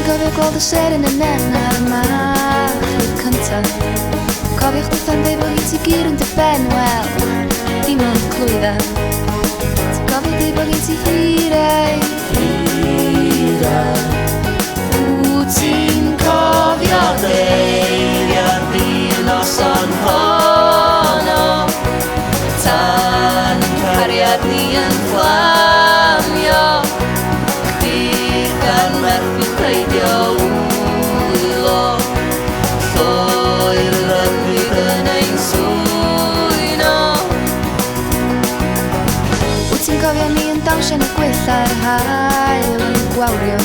Wyt ti'n cofio gweld y ser yn y nen ar y mach cyntaf? Cofiwch dy fan deud bod gen ti gyr yn dy ben, wel, dim ond clwydda. Ti'n cofio deud bod gen ti hirau? Wyt ti'n cofio Eiriau'r dyn noson honno, tan yn cariad ni yn fflamio, chdi gan werthu pleidio wylo, lloer yr ymwyd yn ein swyno. Wyt ti'n cofio ni yn dawnsio yn y gwyll ar hael yn gwawrio?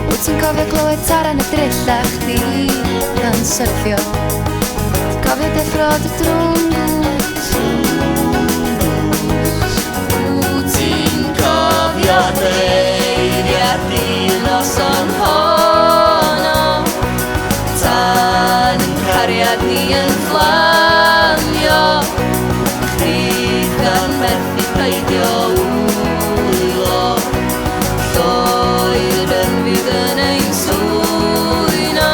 Wyt ti'n cofio glywed tara yn y dryll a chdi yn syrffio? Ti'n cofio deffrod y drwngws? Wyt ti'n cofio eiriau'r dyn noson honno, tan yn cariad ni yn fflamio, chdi gan werthu pleidio wylo, lloer yn fydd yn ein swyno.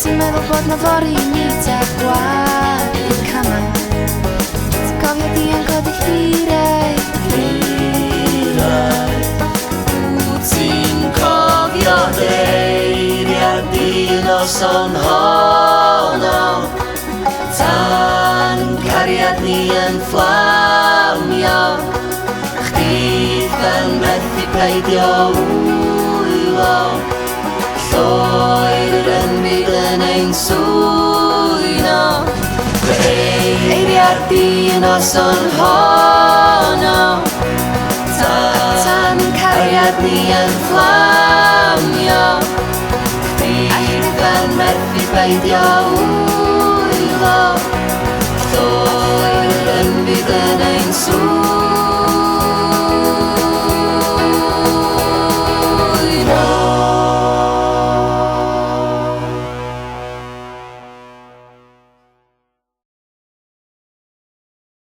Ti'n meddwl bod na fori i ni ta gwaed i'r cama? Ti'n cofio di yn codi hirau? Wyt ti'n cofio eiriau'r dyn noson honno, tan yn cariad ni yn fflamio, chdi gan methu pleidio wylo, lloer yr ymwyd yn ein swyno. Eiriau'r dyn noson honno, tan yn cariad ni yn fflamio, chdi gan methu pleidio wylo.